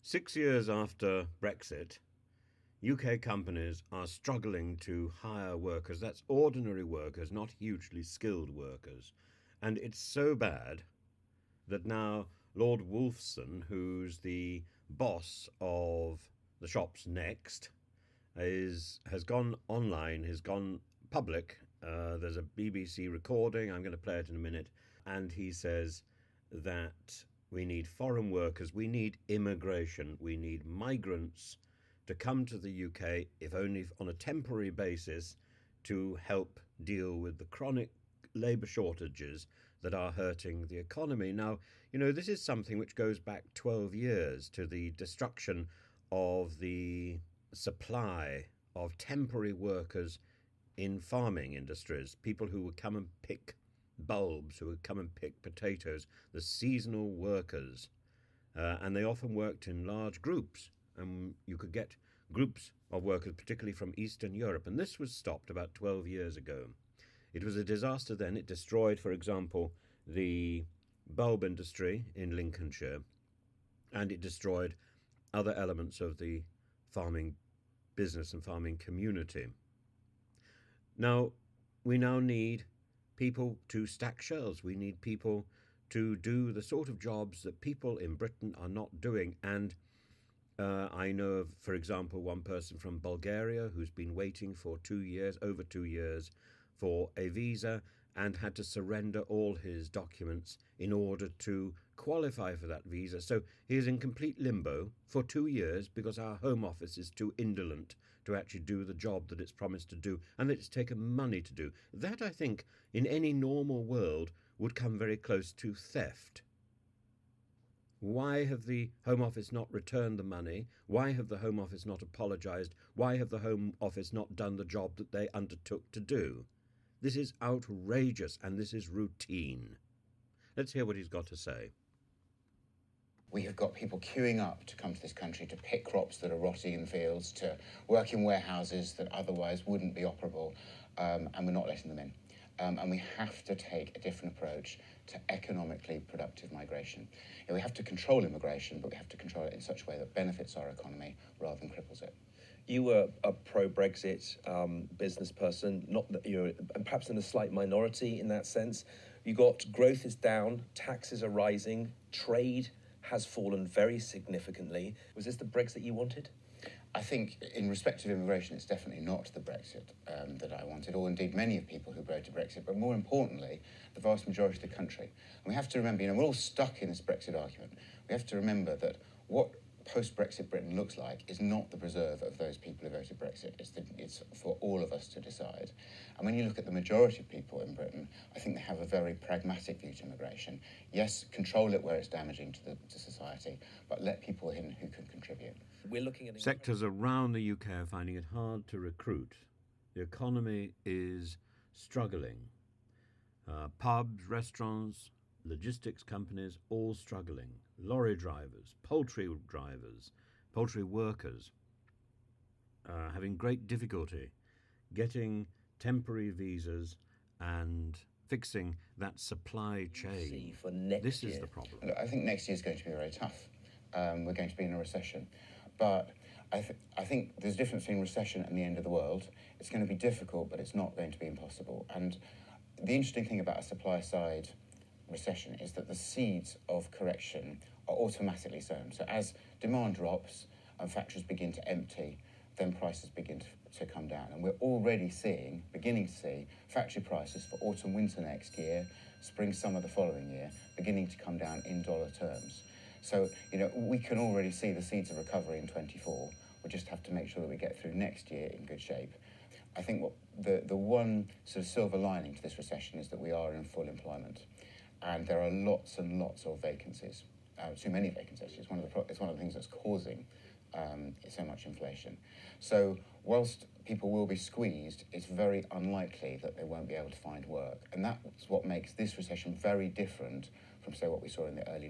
6 years after Brexit, UK companies are struggling to hire workers. That's ordinary workers, not hugely skilled workers. And it's so bad that now Lord Wolfson, who's the boss of the shops next, has gone online, has gone public. There's a BBC recording. I'm going to play it in a minute. And he says that we need foreign workers, we need immigration, we need migrants to come to the UK, if only on a temporary basis, to help deal with the chronic labour shortages that are hurting the economy. Now, this is something which goes back 12 years to the destruction of the supply of temporary workers in farming industries, people who would come and pick bulbs, who would come and pick potatoes, the seasonal workers. And they often worked in large groups. And you could get groups of workers, particularly from Eastern Europe. And this was stopped about 12 years ago. It was a disaster then. It destroyed, for example, the bulb industry in Lincolnshire, and it destroyed other elements of the farming business and farming community. Now, we now need people to stack shelves. We need people to do the sort of jobs that people in Britain are not doing. And I know of, for example, one person from Bulgaria who's been waiting for 2 years, over 2 years, for a visa and had to surrender all his documents in order to qualify for that visa. So he is in complete limbo for 2 years because our Home Office is too indolent to actually do the job that it's promised to do and that it's taken money to do. That, I think, in any normal world would come very close to theft. Why have the Home Office not returned the money? Why have the Home Office not apologised? Why have the Home Office not done the job that they undertook to do? This is outrageous, and this is routine. Let's hear what he's got to say. We have got people queuing up to come to this country to pick crops that are rotting in fields, to work in warehouses that otherwise wouldn't be operable, and we're not letting them in. And we have to take a different approach to economically productive migration. We have to control immigration, but we have to control it in such a way that benefits our economy rather than cripples it. You were a pro-Brexit business person, not that you're, and perhaps in a slight minority in that sense. You got growth is down, taxes are rising, trade has fallen very significantly. Was this the Brexit you wanted? I think in respect of immigration, it's definitely not the Brexit that I wanted, or indeed many of people who voted Brexit, but more importantly, the vast majority of the country. And we have to remember, we're all stuck in this Brexit argument. We have to remember that what post-Brexit Britain looks like is not the preserve of those people who voted Brexit. It's for all of us to decide. And when you look at the majority of people in Britain, I think they have a very pragmatic view to immigration. Yes, control it where it's damaging to society, but let people in who can contribute. We're looking at sectors around the UK are finding it hard to recruit. The economy is struggling. Pubs, restaurants, logistics companies, all struggling. Lorry drivers, poultry workers, having great difficulty getting temporary visas and fixing that supply chain. For next this year. Is the problem. Look, I think next year is going to be very tough. We're going to be in a recession. But I think there's a difference between recession and the end of the world. It's going to be difficult, but it's not going to be impossible. And the interesting thing about a supply-side recession is that the seeds of correction are automatically sown. So as demand drops and factories begin to empty, then prices begin to come down. And we're already beginning to see factory prices for autumn-winter next year, spring-summer the following year, beginning to come down in dollar terms. So, we can already see the seeds of recovery in 24. We just have to make sure that we get through next year in good shape. I think what the one sort of silver lining to this recession is that we are in full employment. And there are lots and lots of vacancies, too many vacancies. It's one of the things that's causing so much inflation. So whilst people will be squeezed, it's very unlikely that they won't be able to find work. And that's what makes this recession very different from, say, what we saw in the early